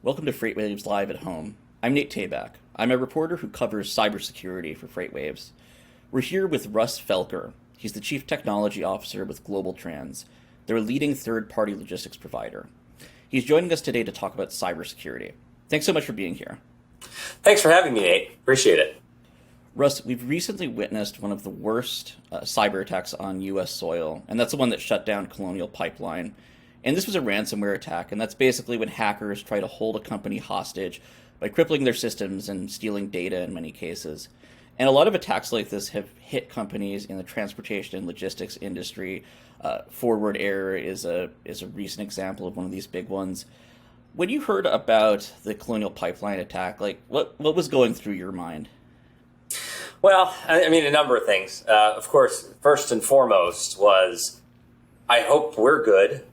Welcome to FreightWaves Live at Home. I'm Nate Tabak. I'm a reporter who covers cybersecurity for FreightWaves. We're here with Russ Felker. He's the Chief Technology Officer with GlobalTranz. They're a leading third-party logistics provider. He's joining us today to talk about cybersecurity. Thanks so much for being here. Thanks for having me, Nate. Appreciate it. Russ, we've recently witnessed one of the worst cyber attacks on U.S. soil, and that's the one that shut down Colonial Pipeline. And this was a ransomware attack, and that's basically when hackers try to hold a company hostage by crippling their systems and stealing data in many cases. And a lot of attacks like this have hit companies in the transportation and logistics industry. Forward Air is a recent example of one of these big ones. When you heard about the Colonial Pipeline attack, what was going through your mind? Well, I mean, a number of things. Of course, first and foremost was, I hope we're good.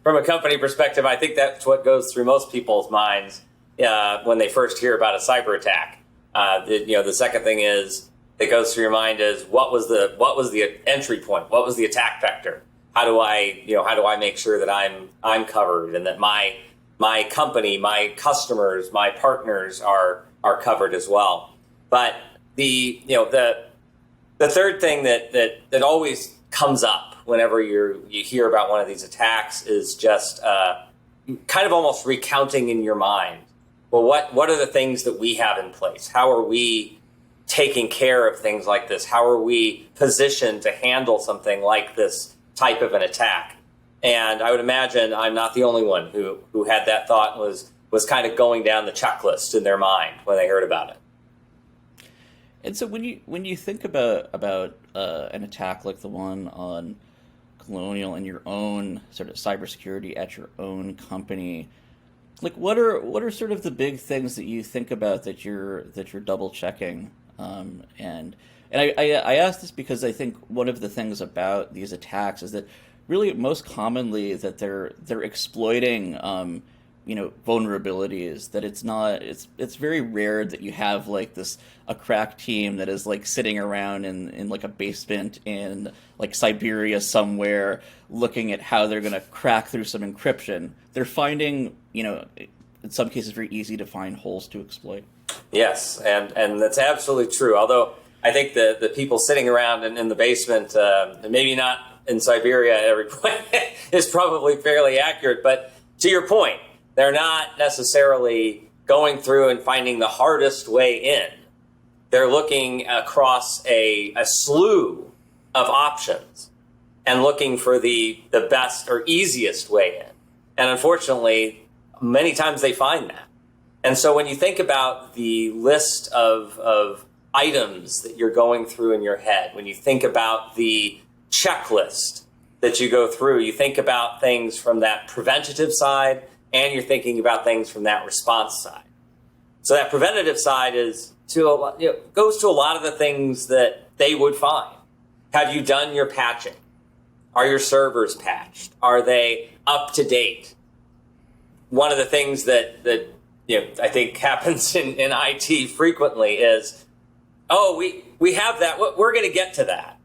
from a company perspective, I think that's what goes through most people's minds when they first hear about a cyber attack. The second thing is that goes through your mind is what was the entry point? What was the attack vector? How do I make sure that I'm covered and that my company, my customers, my partners are covered as well? But the third thing that always comes up whenever you hear about one of these attacks is just kind of almost recounting in your mind, well, what are the things that we have in place? How are we taking care of things like this? How are we positioned to handle something like this type of an attack? And I would imagine I'm not the only one who had that thought and was kind of going down the checklist in their mind when they heard about it. And so when you think about an attack like the one on Colonial and your own sort of cybersecurity at your own company, what are sort of the big things that you think about that you're double checking? And I ask this because I think one of the things about these attacks is that really most commonly that they're exploiting vulnerabilities, that it's very rare that you have a crack team that is sitting around in a basement in Siberia somewhere looking at how they're going to crack through some encryption. They're finding, in some cases, very easy to find holes to exploit. Yes, and that's absolutely true. Although I think the people sitting around in the basement, maybe not in Siberia at every point, is probably fairly accurate. But to your point, they're not necessarily going through and finding the hardest way in. They're looking across a slew of options and looking for the best or easiest way in. And unfortunately, many times they find that. And so when you think about the list of items that you're going through in your head, when you think about the checklist that you go through, you think about things from that preventative side, and you're thinking about things from that response side. So that preventative side goes to a lot of the things that they would find. Have you done your patching? Are your servers patched? Are they up to date? One of the things that I think happens in IT frequently is, we have that. We're going to get to that.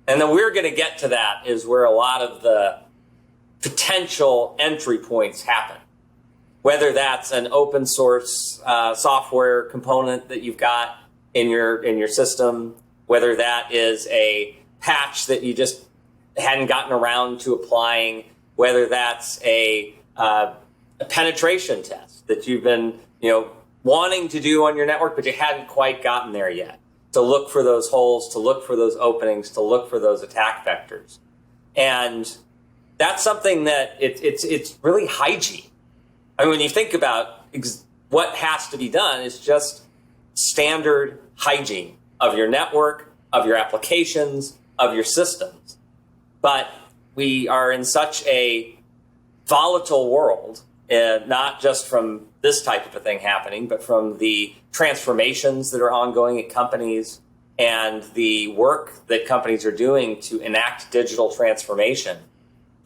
And then we're going to get to that is where a lot of the potential entry points happen. Whether that's an open source software component that you've got in your system, whether that is a patch that you just hadn't gotten around to applying, whether that's a penetration test that you've been wanting to do on your network, but you hadn't quite gotten there yet, to look for those holes, to look for those openings, to look for those attack vectors. And that's something that it's really hygiene. I mean, when you think about what has to be done, it's just standard hygiene of your network, of your applications, of your systems. But we are in such a volatile world, not just from this type of a thing happening, but from the transformations that are ongoing at companies and the work that companies are doing to enact digital transformation.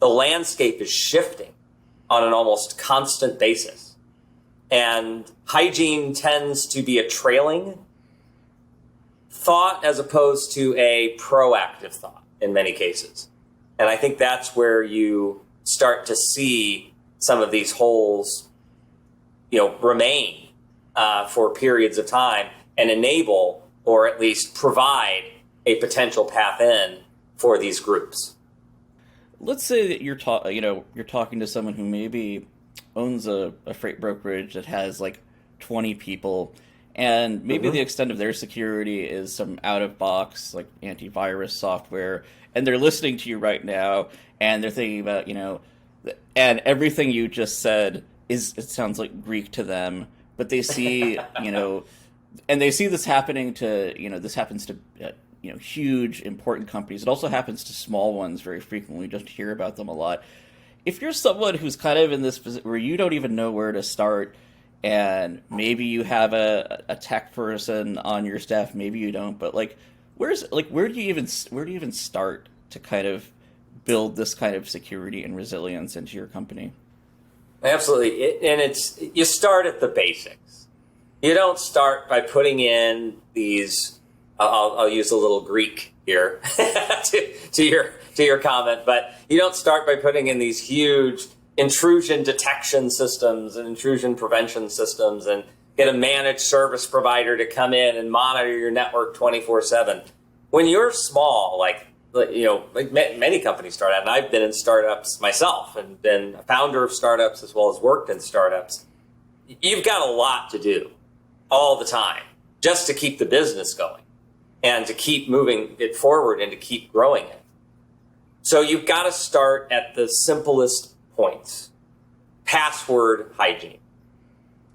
The landscape is shifting on an almost constant basis. And hygiene tends to be a trailing thought as opposed to a proactive thought in many cases. And I think that's where you start to see some of these holes remain for periods of time and enable or at least provide a potential path in for these groups. Let's say that you're talking to someone who maybe owns a freight brokerage that has like 20 people, and maybe the extent of their security is some out-of-box like antivirus software, and they're listening to you right now, and they're thinking about, and everything you just said it sounds like Greek to them, but they see, and they see this happening to, this happens to, huge important companies. It also happens to small ones very frequently. We just hear about them a lot. If you're someone who's kind of in this position where you don't even know where to start, and maybe you have a tech person on your staff, maybe you don't, but where do you even start to kind of build this kind of security and resilience into your company? Absolutely. You start at the basics. You don't start by putting in these, I'll use a little Greek here to your comment, but you don't start by putting in these huge intrusion detection systems and intrusion prevention systems and get a managed service provider to come in and monitor your network 24/7. When you're small, like many companies start out, and I've been in startups myself and been a founder of startups as well as worked in startups, you've got a lot to do all the time just to keep the business going and to keep moving it forward and to keep growing it. So you've got to start at the simplest points. Password hygiene.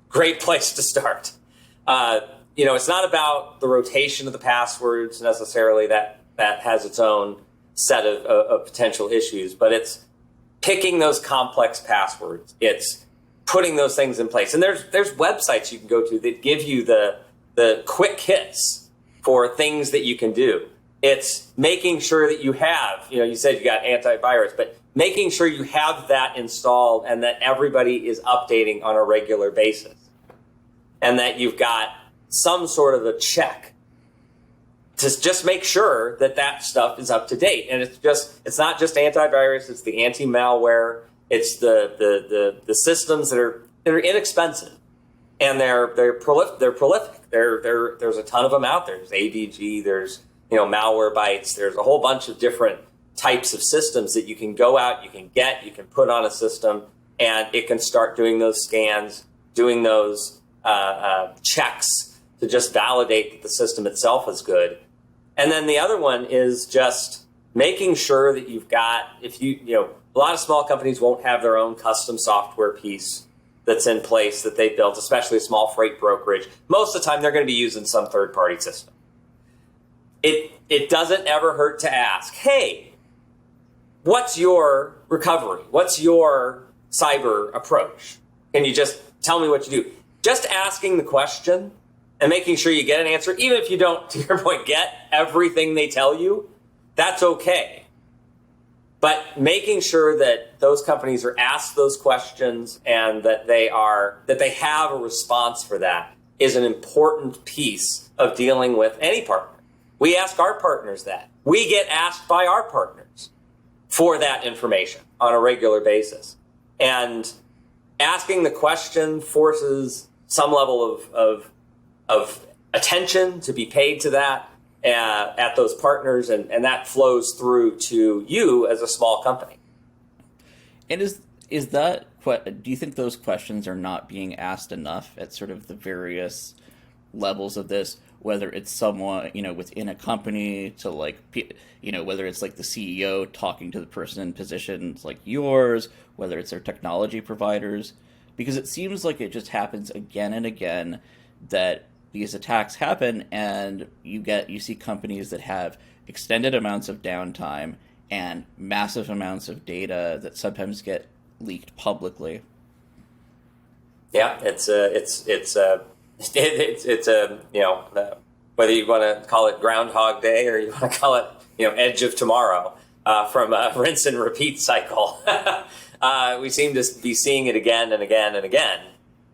Great place to start. It's not about the rotation of the passwords necessarily. That has its own set of potential issues, but it's picking those complex passwords. It's putting those things in place. And there's websites you can go to that give you the quick hits for things that you can do. It's making sure that you have, you said you got antivirus, but making sure you have that installed and that everybody is updating on a regular basis. And that you've got some sort of a check to just make sure that stuff is up to date. And it's not just antivirus, it's the anti-malware, it's the systems that are inexpensive. And they're prolific. There's a ton of them out there. There's AVG, there's Malwarebytes, there's a whole bunch of different types of systems that you can go out, you can put on a system, and it can start doing those scans, doing those checks to just validate that the system itself is good. And then the other one is just making sure that you've got, a lot of small companies won't have their own custom software piece that's in place that they built, especially a small freight brokerage. Most of the time, they're going to be using some third-party system. It doesn't ever hurt to ask, hey, what's your recovery? What's your cyber approach? Can you just tell me what you do? Just asking the question and making sure you get an answer, even if you don't, to your point, get everything they tell you, that's okay. But making sure that those companies are asked those questions and that they have a response for that is an important piece of dealing with any partner. We ask our partners that. We get asked by our partners for that information on a regular basis. And asking the question forces some level of attention to be paid to that at those partners, and that flows through to you as a small company. And is that, do you think those questions are not being asked enough at sort of the various levels of this, whether it's someone, within a company to whether it's like the CEO talking to the person in positions like yours, whether it's their technology providers, because it seems like it just happens again and again that these attacks happen and you see companies that have extended amounts of downtime and massive amounts of data that sometimes get leaked publicly. Yeah, it's whether you want to call it Groundhog Day or you want to call it Edge of Tomorrow from a rinse and repeat cycle. We seem to be seeing it again and again and again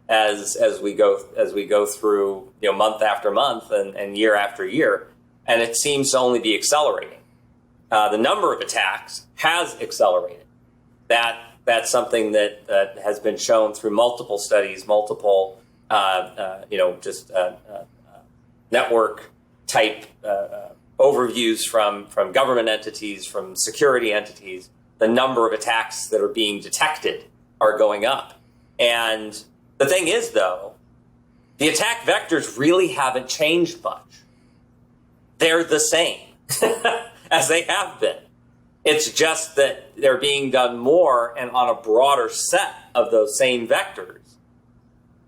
as we go through month after month and year after year, and it seems to only be accelerating. The number of attacks has accelerated. That That's something that has been shown through multiple studies, multiple, network type overviews from government entities, from security entities. The number of attacks that are being detected are going up. And the thing is, though, the attack vectors really haven't changed much. They're the same as they have been. It's just that they're being done more and on a broader set of those same vectors.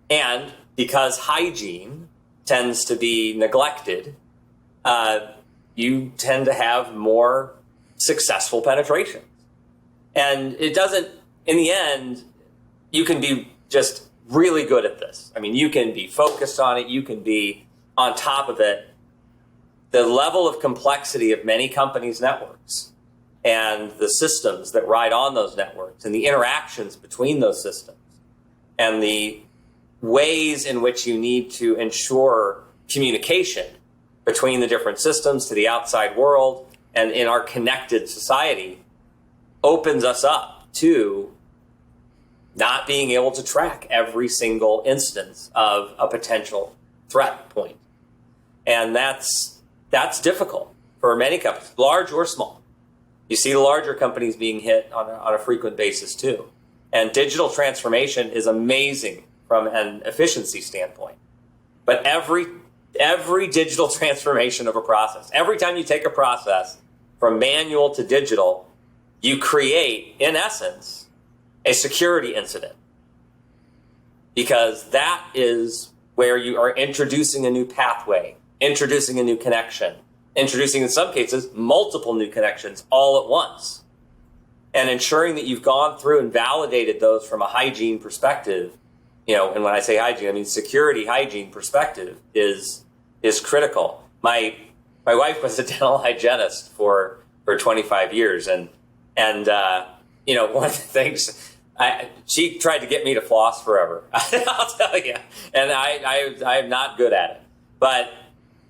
And because hygiene tends to be neglected, you tend to have more successful penetration. And it doesn't, in the end, you can be just really good at this. I mean, you can be focused on it. You can be on top of it. The level of complexity of many companies' networks and the systems that ride on those networks and the interactions between those systems and the ways in which you need to ensure communication between the different systems to the outside world and in our connected society opens us up to not being able to track every single instance of a potential threat point. And that's difficult for many companies, large or small. You see the larger companies being hit on a frequent basis too. And digital transformation is amazing from an efficiency standpoint. But every digital transformation of a process, every time you take a process from manual to digital, you create, in essence, a security incident. Because that is where you are introducing a new pathway, introducing a new connection, introducing, in some cases, multiple new connections all at once. And ensuring that you've gone through and validated those from a hygiene perspective, and when I say hygiene, I mean security hygiene perspective is critical. My wife was a dental hygienist for 25 years, and one of the things she tried to get me to floss forever. I'll tell you, and I'm not good at it. But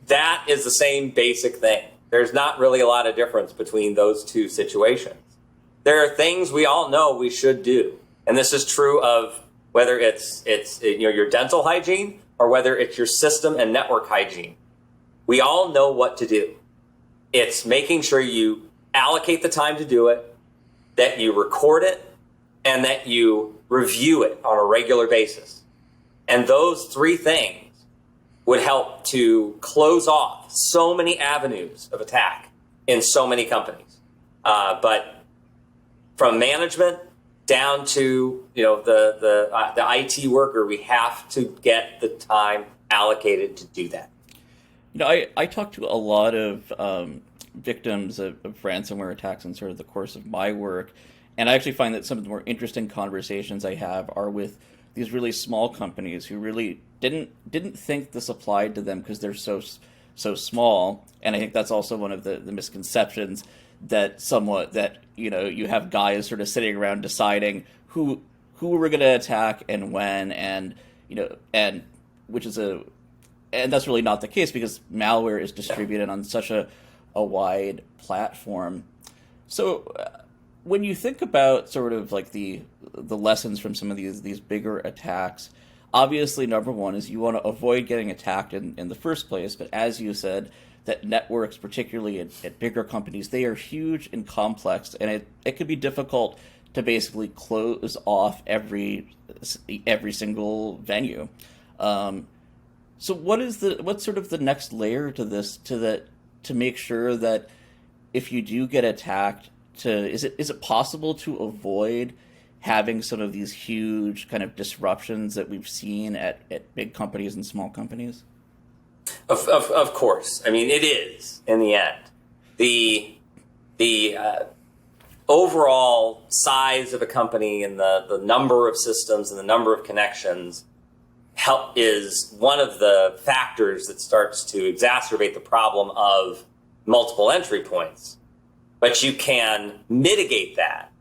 that is the same basic thing. There's not really a lot of difference between those two situations. There are things we all know we should do, and this is true of whether it's your dental hygiene or whether it's your system and network hygiene. We all know what to do. It's making sure you allocate the time to do it, that you record it, and that you review it on a regular basis. And those three things would help to close off so many avenues of attack in so many companies. But from management down to the IT worker, we have to get the time allocated to do that. I talk to a lot of victims of ransomware attacks in sort of the course of my work, and I actually find that some of the more interesting conversations I have are with these really small companies who really didn't think this applied to them because they're so small. And I think that's also one of the misconceptions that you have guys sort of sitting around deciding who we're going to attack and when, and that's really not the case because malware is distributed on such a wide platform. So when you think about sort of like the lessons from some of these bigger attacks, obviously number one is you want to avoid getting attacked in the first place. But as you said, that networks, particularly at bigger companies, they are huge and complex, and it could be difficult to basically close off every single venue. So what's sort of the next layer to this to make sure that if you do get attacked, is it possible to avoid having some of these huge kind of disruptions that we've seen at big companies and small companies? Of course. I mean, it is in the end. The overall size of a company and the number of systems and the number of connections is one of the factors that starts to exacerbate the problem of multiple entry points. But you can mitigate that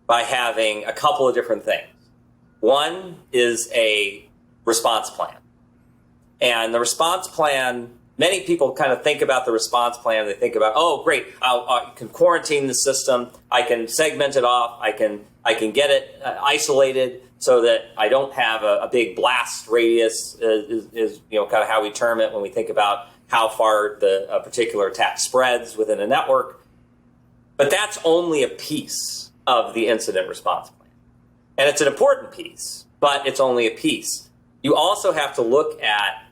by having a couple of different things. One is a response plan. And the response plan many people kind of think about the response plan. They think about, oh, great, I can quarantine the system. I can segment it off. I can get it isolated so that I don't have a big blast radius. Is kind of how we term it when we think about how far a particular attack spreads within a network. But that's only a piece of the incident response plan, and it's an important piece, but it's only a piece. You also have to look at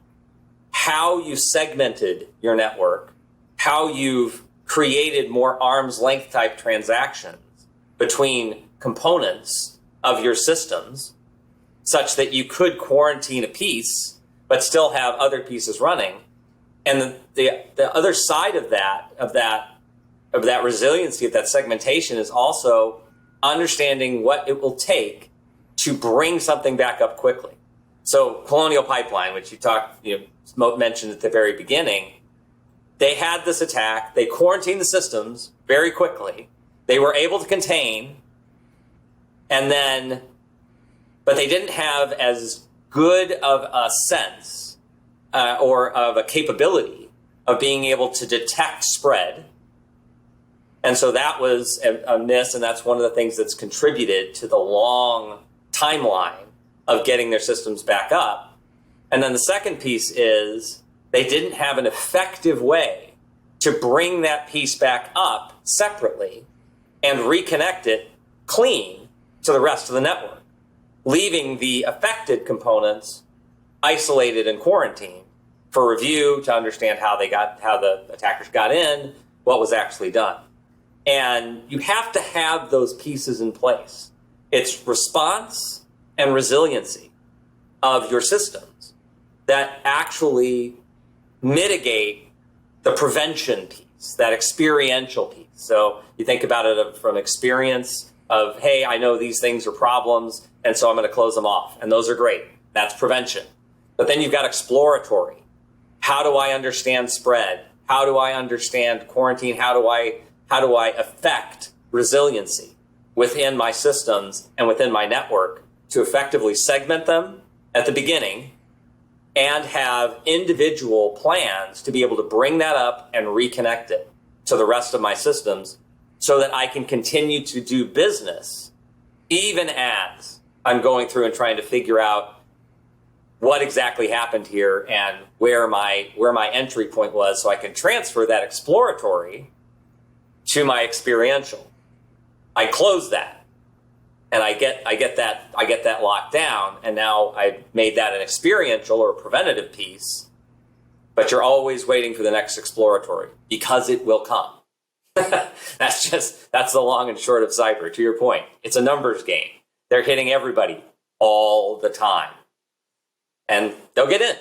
how you segmented your network, how you've created more arm's length type transactions between components of your systems such that you could quarantine a piece but still have other pieces running. And the other side of that resiliency, of that segmentation, is also understanding what it will take to bring something back up quickly. So Colonial Pipeline, which you mentioned at the very beginning, they had this attack. They quarantined the systems very quickly. They were able to contain, but they didn't have as good of a sense or of a capability of being able to detect spread. And so that was a miss, and that's one of the things that's contributed to the long timeline of getting their systems back up. And then the second piece is they didn't have an effective way to bring that piece back up separately and reconnect it clean to the rest of the network, leaving the affected components isolated and quarantined for review to understand how the attackers got in, what was actually done. And you have to have those pieces in place. It's response and resiliency of your systems that actually mitigate the prevention piece, that experiential piece. So you think about it from experience of, hey, I know these things are problems, and so I'm going to close them off. And those are great. That's prevention. But then you've got exploratory. How do I understand spread? How do I understand quarantine? How do I affect resiliency within my systems and within my network to effectively segment them at the beginning and have individual plans to be able to bring that up and reconnect it to the rest of my systems so that I can continue to do business even as I'm going through and trying to figure out what exactly happened here and where my entry point was, so I can transfer that exploratory to my experiential. I close that. And I get that locked down, and now I've made that an experiential or a preventative piece, but you're always waiting for the next exploratory because it will come. That's the long and short of cyber. To your point, it's a numbers game. They're hitting everybody all the time, and they'll get in.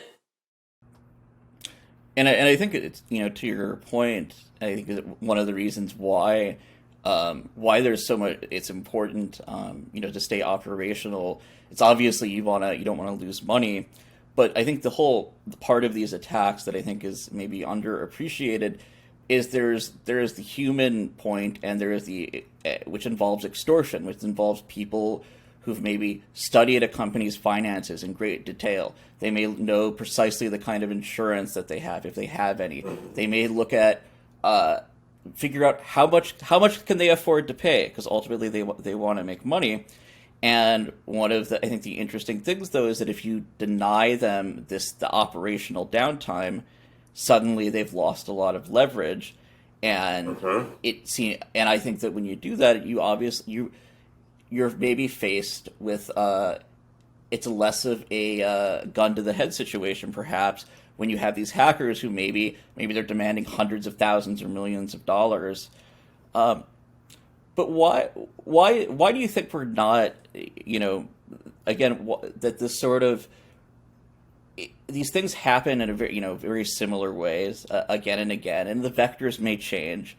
And I think it's, to your point, I think one of the reasons why there's so much, it's important, to stay operational. It's obviously you don't want to lose money, but I think the part of these attacks that I think is maybe underappreciated is there's the human point, and there is which involves extortion, which involves people who've maybe studied a company's finances in great detail. They may know precisely the kind of insurance that they have, if they have any. They may look at figure out how much can they afford to pay, because ultimately they want to make money. And one of the, I think, the interesting things, though, is that if you deny them the operational downtime, suddenly they've lost a lot of leverage. And and I think that when you do that, you're maybe faced with it's less of a gun to the head situation, perhaps, when you have these hackers who maybe they're demanding hundreds of thousands or millions of dollars. But why do you think we're not, that this sort of, these things happen in a very similar ways again and again, and the vectors may change,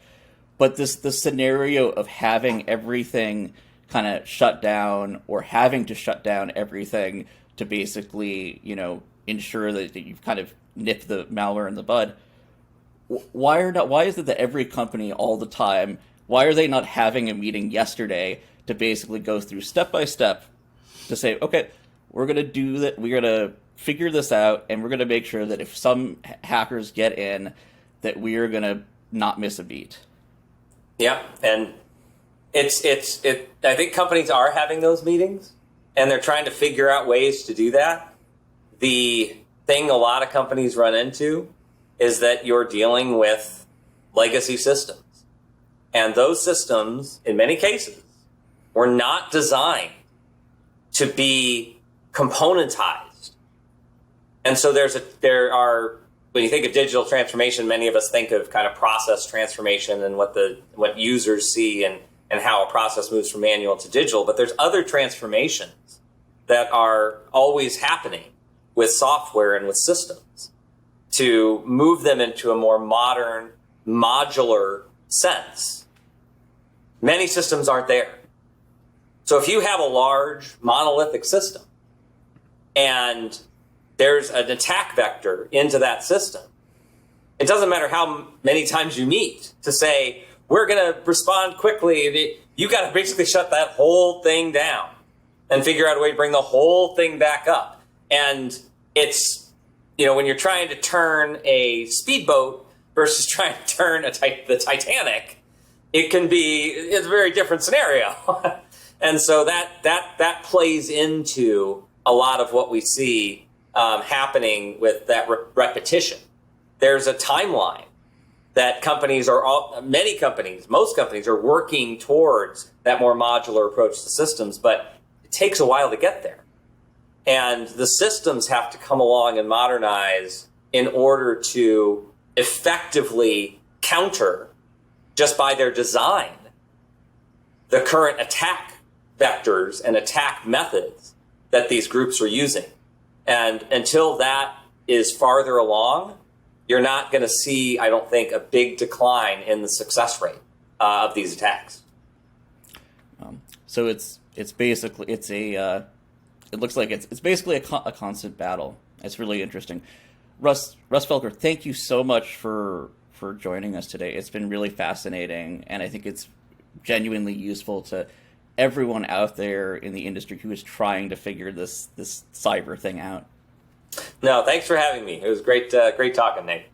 but the scenario of having everything kind of shut down, or having to shut down everything to basically, ensure that you've kind of nipped the malware in the bud. Why is it that every company all the time, why are they not having a meeting yesterday to basically go through step by step to say, okay, we're going to do that. We're going to figure this out, and we're going to make sure that if some hackers get in, that we are going to not miss a beat. Yeah, and I think companies are having those meetings, and they're trying to figure out ways to do that. The thing a lot of companies run into is that you're dealing with legacy systems. And those systems, in many cases, were not designed to be componentized. And so there are, when you think of digital transformation, many of us think of kind of process transformation and what users see and how a process moves from manual to digital. But there's other transformations that are always happening with software and with systems to move them into a more modern, modular sense. Many systems aren't there. So if you have a large monolithic system and there's an attack vector into that system, it doesn't matter how many times you meet to say, we're going to respond quickly. You got to basically shut that whole thing down and figure out a way to bring the whole thing back up. And it's, when you're trying to turn a speedboat versus trying to turn the Titanic, it's a very different scenario. And so that plays into a lot of what we see happening with that repetition. There's a timeline that most companies are working towards that more modular approach to systems, but it takes a while to get there. And the systems have to come along and modernize in order to effectively counter, just by their design, the current attack vectors and attack methods that these groups are using. And until that is farther along, you're not going to see, I don't think, a big decline in the success rate of these attacks. So it looks like it's basically a constant battle. It's really interesting. Russ Felker, thank you so much for joining us today. It's been really fascinating, and I think it's genuinely useful to everyone out there in the industry who is trying to figure this cyber thing out. No, thanks for having me. It was great talking, Nate.